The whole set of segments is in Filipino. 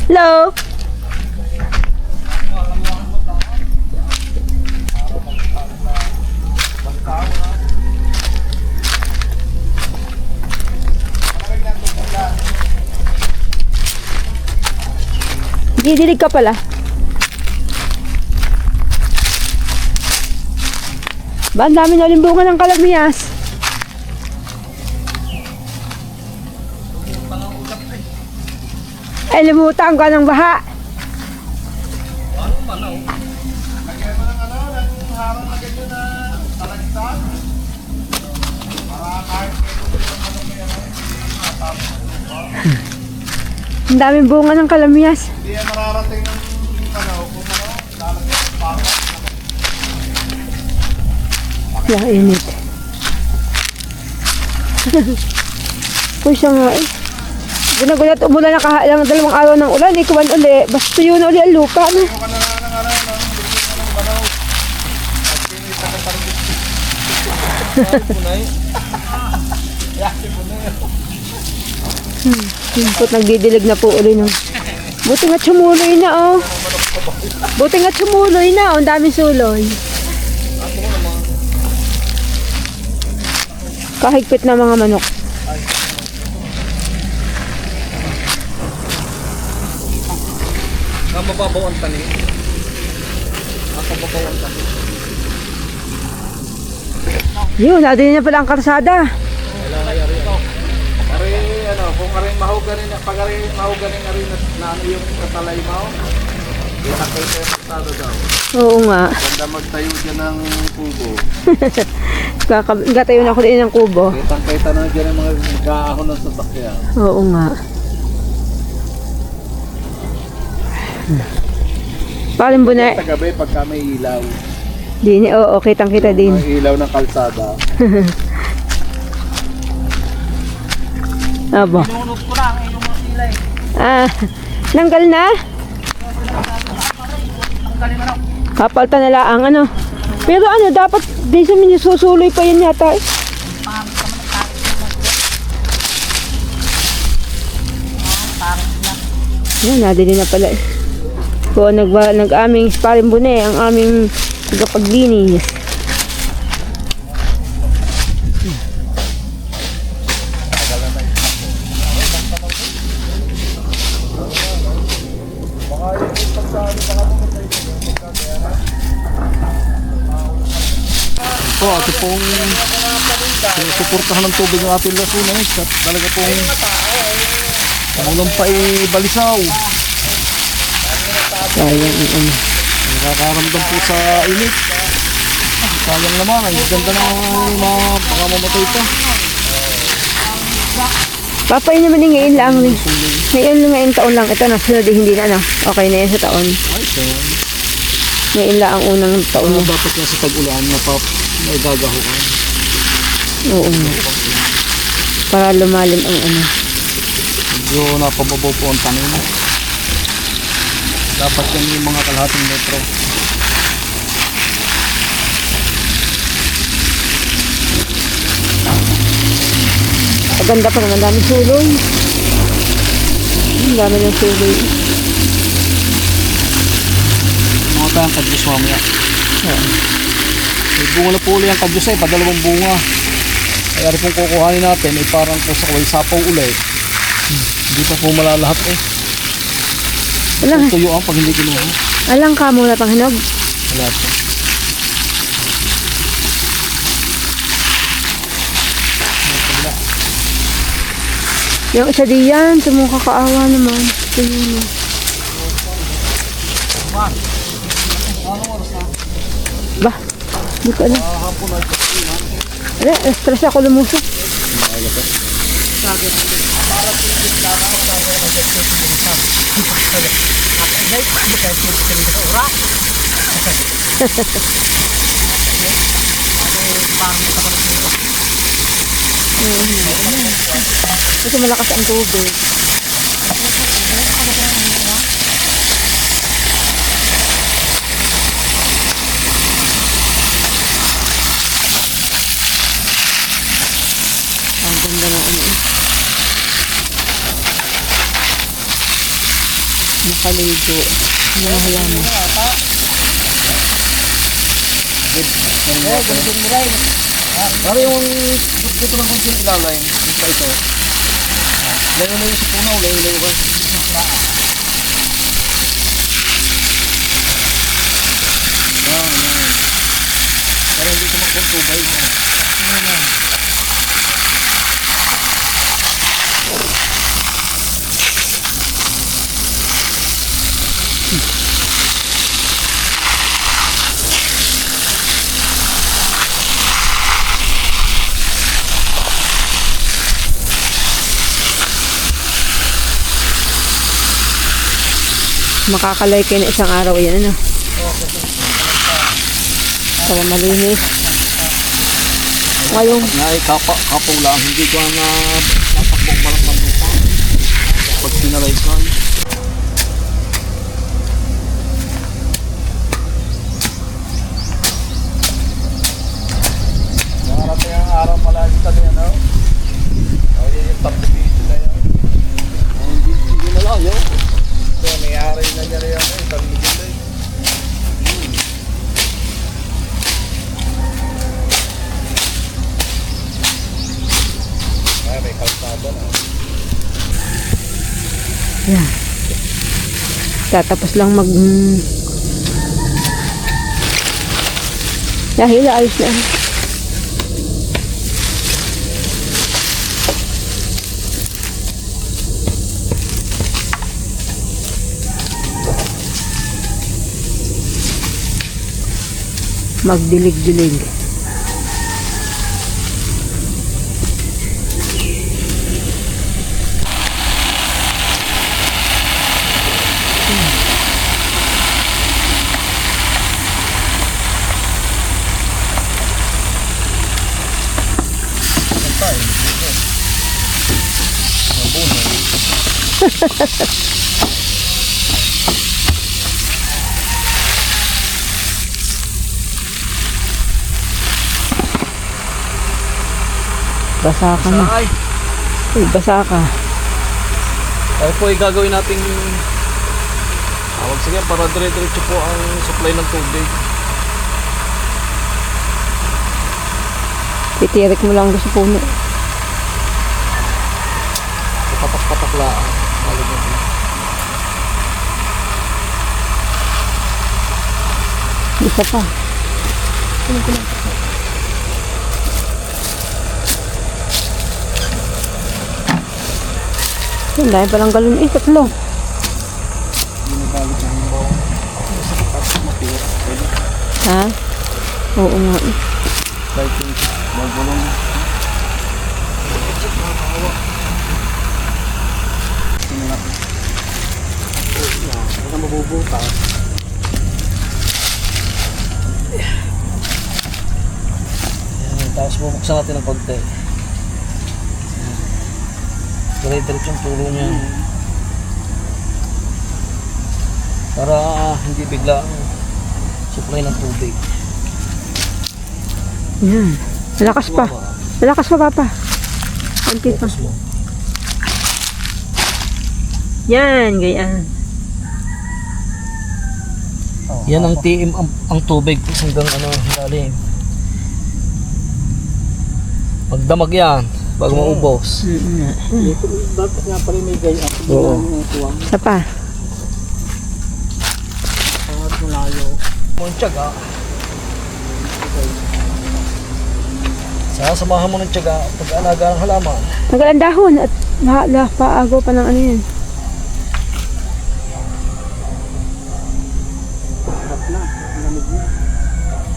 Hello? Didilig ka pala. Ba, ang dami na limbungan ng kalamyas. Ay, lumutang ka ng baha. Ang daming bunga ng kalamyas. Hindi yan mararating ng kung lalagyan ng baka. Yung init. Kung siya nga eh. Gunagulat umulan na lang 2 araw ng ulan. Ikuwan uli. Basta yun uli ang lupa. No? Himpot, nagdidilig na po uli nung. Buti nga sumuloy na oh. Buti nga sumuloy na oh. Ang daming suloy. Kahigpit na mga manok. Ang mababaw ang tanim. Ang mababaw ang tanim. Yun, nadali na pala ang karsada. Kung aring mahuganin, pag aring mahuganin na ano yung katalay mo, kita kayo sa estado daw. Oo nga. Ganda magtayo dyan ng kubo. Gatayo na ako din ng kubo. Kitang-kita na dyan yung mga nag-aahon ng sasakyan. Oo nga. Paling bunay. Sa gabi pagka may ilaw. Din, oo, kitang-kita din. May ilaw ng kalsada. Abo. Pinunod ko lang yung mga silay. Nanggal na? Kapalta na lang ano. Pero ano, dapat di sa minisusuloy pa yan yata eh. Yan, nadili na pala eh. Kung nag-aming sparring bune, ang aming tagapaglinis. Ito pong sinusuportahan ng tubig ng ating Lasunes at talaga pong umulan pa balisaw. Sayang ano. Nakakaramdam po sa init. Sayang naman, ang ganda ng mga pagkamamatay pa. Papay naman yung ngayon lang. Ngayon taon lang. Ito nasunod hindi na ano. Okay na yan sa taon. Ay, so. Ngayon lang ang unang taon na. Dapat nga sa tag-ulan na may gagahukan. Oo. Para lumalim ang ano. Medyo napababaw po ang tanim. Dapat yan yung mga kalahating metro. Maganda pa naman, dami suloy. Ang dami ng suloy. Mga tayong kadyos mamaya. May bunga na po uli ang kadyos ay padalawang bunga. Kaya rin pong kukuhanin natin ay parang po sa kaway sapaw ulit. Hindi pa po malalahat eh. Alang, Tuyo ang pag hindi kinuha. alang ka muna pang hinog. Wala po. Yung isa diyan, sumukakaawa naman. Tingnan mo. Ba, hindi ko alam. Stress ako lumusok. Kasi malakas ang tubig. Ang ganda ng ano. Nakaligo. Mga halaman. Para yung dito ng konti ng ilalim, ito ito. Layo-layo sa puno, layo-layo ba? Yan. Para hindi tumakbong tubig. Makakalay kayo na isang araw yan, ano? Para malinis. Ngayon, Nga ay kapaw lang, hindi ko na natakbong malak ng lupa. Pag pinalay ka. Nakarating ang araw malagi kami ano. Ay, yung tapos dito na yan. Hindi na lang yun. So, mayari na niya rin yan eh. Pamigil eh. Ay, may kalsada na. yan. Tatapos lang dahil ayos na. Magdilig-dilig. Basa ka na. Ay, Uy, basa ka. ay po ay gagawin nating sige para dire-diretso po ang supply ng tubig. Titirik mo lang sa puno. Patak-patak lang. Isa pa. Yan, dahil palang galon. Tatlo. Ha? Oo nga. Lighting. Magulong. Baka mabubuta. Tapos bubuksan natin ng konti. Dire-diretso ang tulo niya. Para hindi bigla ang supply ng tubig. Yan. Malakas pa. Malakas pa, Papa. Konti pa. Focus mo. Yan, ganyan. Yan ang tiim ang tubig hanggang lalim. Magdamag yan bago maubos. Dapat nga pala may gaya. Oo. Isa pa. Tiyaga. Sasamahan mo ng tiyaga pag-alaga ng halaman. Tagal ang dahon at paago pa ng ano yan.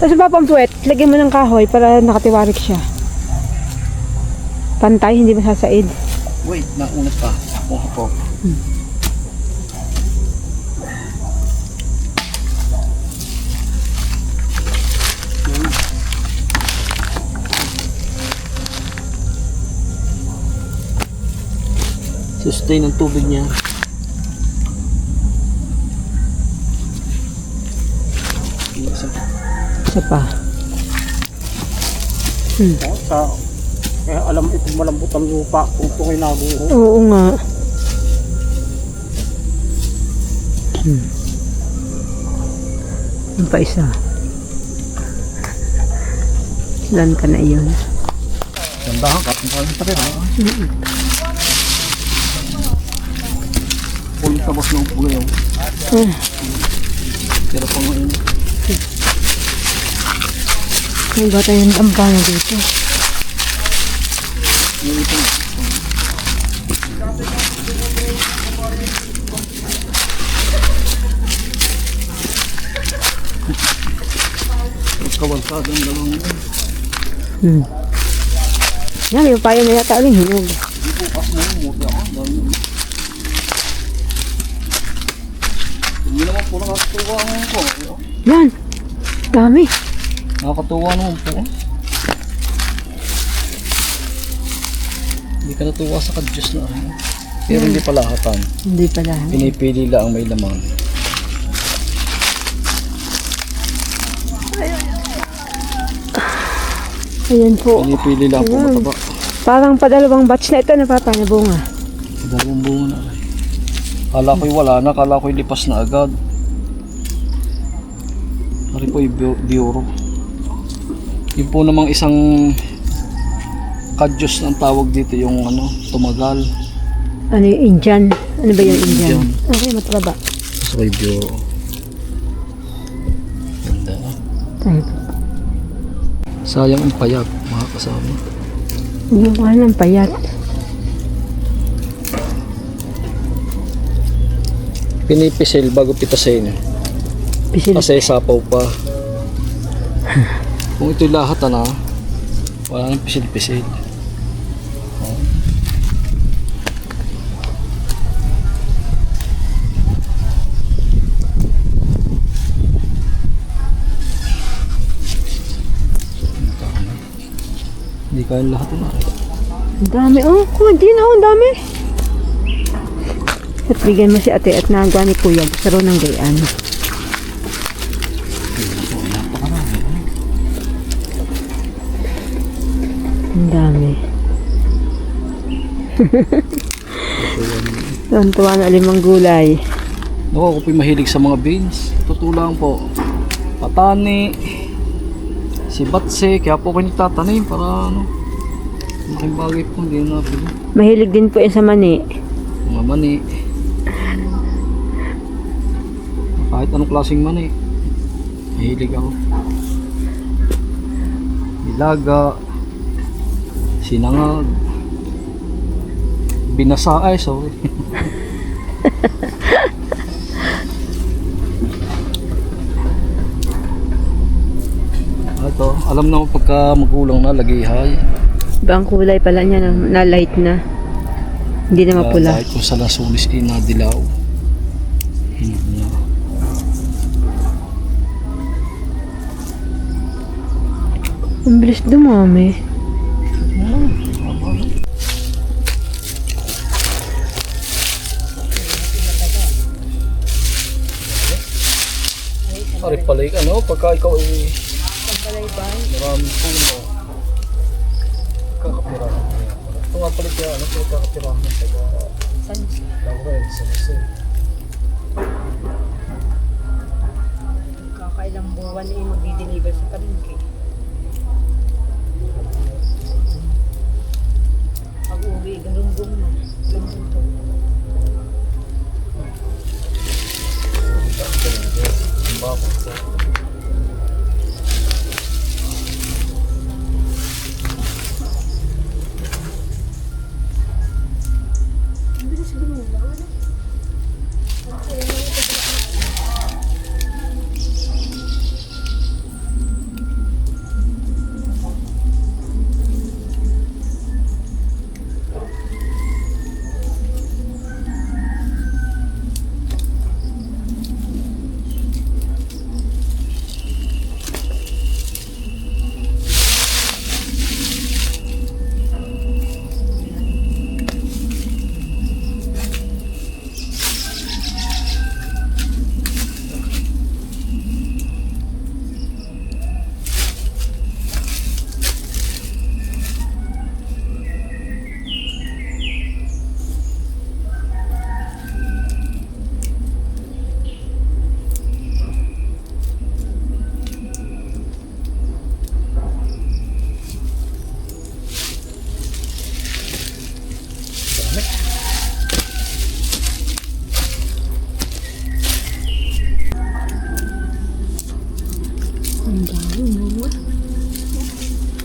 Tapos Papa, ang puwet, lagyan mo ng kahoy para nakatiwarik siya. Pantay, hindi masasaid. Wait, naunat pa. Ako. Sustain ang tubig niya. Isa pa. Kaya alam ito malambot ang lupa kung ito ay nabuho. Oo nga. Yung pa isa. Lan ka na yun. Gandahan ka. Ang kaling tabi ha. Ulit tapos ng pulay yun. Pero pa nga yun. May bata yung ampana dito. Yung ito nga. Kawansado ang dalawang yun. Yan, yung payo na yata rin hinog. Bukas na yun, muti ako. Hindi naman po nakatuwa naman po. Yan, dami. Nakakatuwa naman po. Hindi ka natuwa sa kadyos na. Pero hindi pala hatan. Hindi pala. Pinipili lang ang may laman. Ayan po. Pinipili lang po mataba. Parang padalawang batch na ito napapanabunga. Dalawang bunga na rin. Kala ko'y wala na, kala ko'y lipas na agad. Ari po yung biuro. Yun po namang isang kadyos ang tawag dito, yung ano, tumagal. Ano yung Indian? Ano ba yung Indian? Indian. Okay, mataba. So yung biuro. Ganda. Tayo. Sayang ang payat, mga kasama. Yung ng payat. Pinipisil bago pitasin. Pisil. Kasi sapaw pa. Kung ito'y lahat na, wala nang pisil-pisil. Hindi kaya lahat na. Ang dami. Oh, kundi na. Ang dami. At bigyan mo si ate at nagawa ni kuya. Gusto rin ng gayaan. Ang dami. Tuwan-tuwa na 5 gulay. Ako, ako po'y mahilig sa mga beans. Totoo lang po. Patani. Si Batse. Kaya po ako nagtatanim para ano. Malaking bagay po. Hindi na napili. Mahilig din po yan sa mani. Mga mani. Kahit anong klaseng mani. Mahilig ako. Nilaga. Sinangag. Binasa ay sorry. Ito, alam na pagka magulang na lagihay. Ibang kulay pala niya na light na. Hindi na mapula. Kahit kung sa lasunis inadilaw. Hinog niya. Ang bilis dumami. Pare pala ano, pagka ikaw ay maraming puno. Kakapirahan. Ito nga pala kaya ano, kakapirahan ng taga Laurel, sa Jose. Kakailang buwan eh magdi-deliver sa palengke. Pag uwi, galunggong na. Galunggong to. Ang bakit po.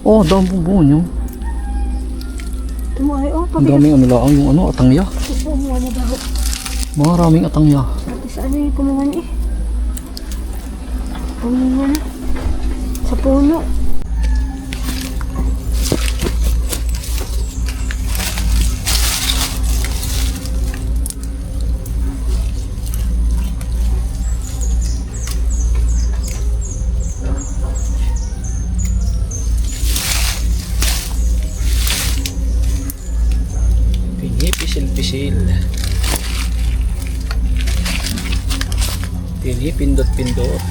Oh, dami pong bunga nyo. Tumuhay, oh, Ang daming ano lang, yung ano, atangya. Kumuha mo daw. Maraming atangya. Ate, saan na yung kumuha niya eh? Kumuha na. Sa puno. Pisil-pisil. Tini pindot-pindot.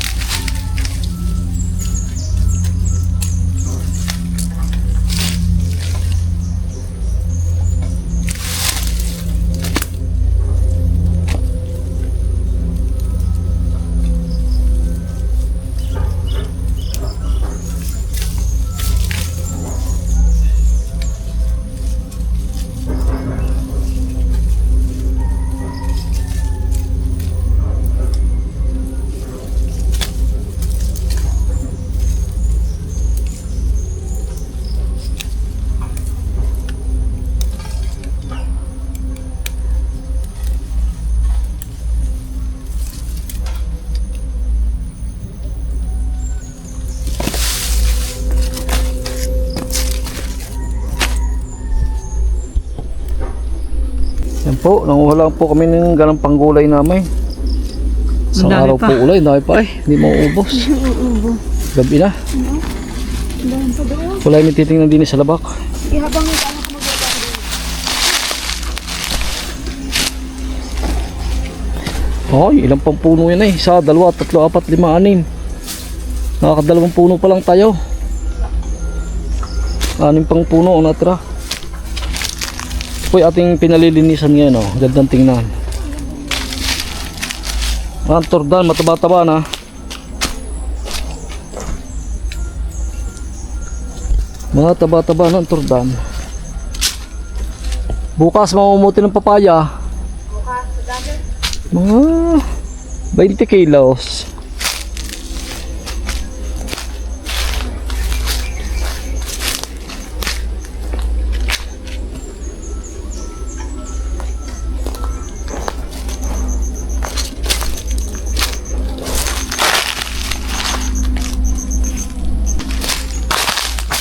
Yan po, nanguha lang po kami ng ganang panggulay namin. Sa Ang dami araw pa. po ulay, dami pa eh. Hindi mauubos. Gabi na. Dahil pa doon. Wala yung titingnan din sa labak. Sige, habang may kaya ka maglagay doon. Ay, ilang pang puno yan eh. Isa, dalawa, tatlo, apat, lima, anim. Nakakadalawang puno pa lang tayo. Anim pang puno ang natira. Ito po yung ating pinalilinisan ngayon, oh. Gandang tingnan. Ang tordan, mataba-taba na. Mga taba-taba ng tordan. Bukas mamumuti ng papaya. Mga 20 kilos.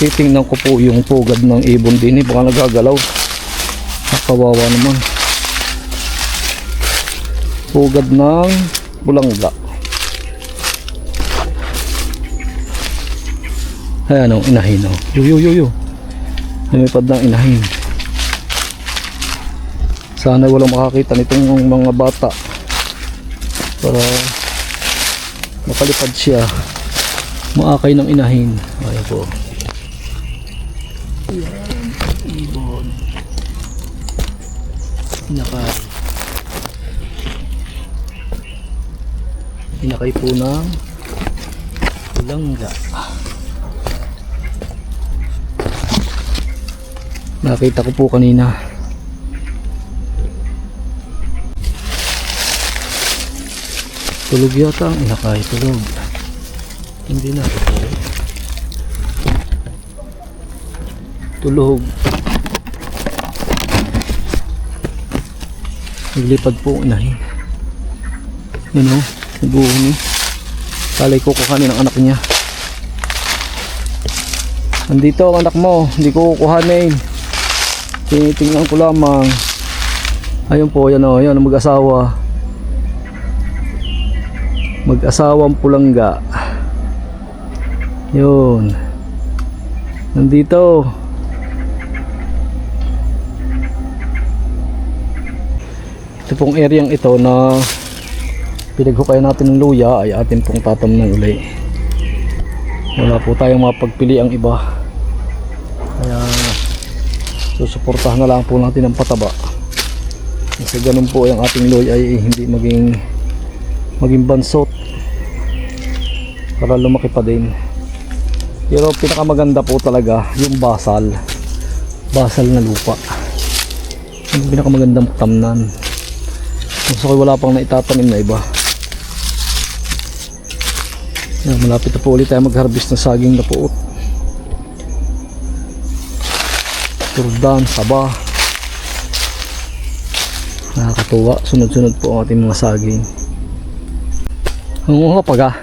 Titingnan ko po yung pugad ng ibon din eh, baka nagagalaw. Nakawawa naman. Pugad ng bulangga. Ayan o, inahin o. Yo. Lumipad ng inahin. Sana walang makakita nitong mga bata. Para makalipad siya. Maakay ng inahin. Ayan po. Ibon. Inakay po ng bulangga. Nakita ko po kanina. Tulog yata ang inakay. Tulog. Hindi na ito. Tulog. Naglipad po ang inahin. Yun o, nabuhon eh. Kalay ko kukuhanin ang anak niya. Nandito ang anak mo, hindi ko kukuhanin. Tinitingnan ko lamang. Ayun po, yan o, yan ang mag-asawa. Mag-asawang pulangga. Yun. Nandito. Ito pong areang ito na pinaghukayan natin ng luya ay atin pong tatamnan uli. Wala po tayong mapagpili ang iba. Kaya susuportahan na lang po natin ang pataba. Kasi ganun po yung ating luya ay hindi maging bansot. Para lumaki pa din. Pero pinakamaganda po talaga yung basal na lupa. Yung pinakamagandang tamnan. Gusto ko wala pang naitatanim na iba. Yan, malapit na po ulit tayo mag-harvest ng saging na puot. Turdan, saba. Nakakatuwa. Sunod-sunod po ang ating mga saging. Ang kapag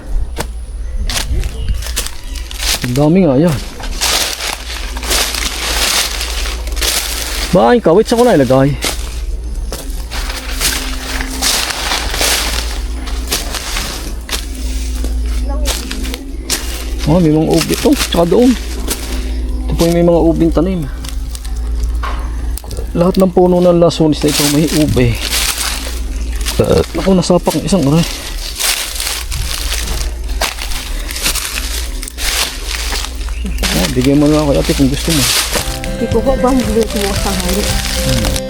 ang dami nga yan. Ba, yung kawit sa ko na ilagay. Oh, may mga ubi ito, tsaka doon. Ito po yung may mga ubing tanim. Lahat ng puno ng lasunis na ito may ube. Ako, nasapak ng isang aray. Bigyan mo na ako ate kung gusto mo. Ikuha ba ang bulo ko sa hali?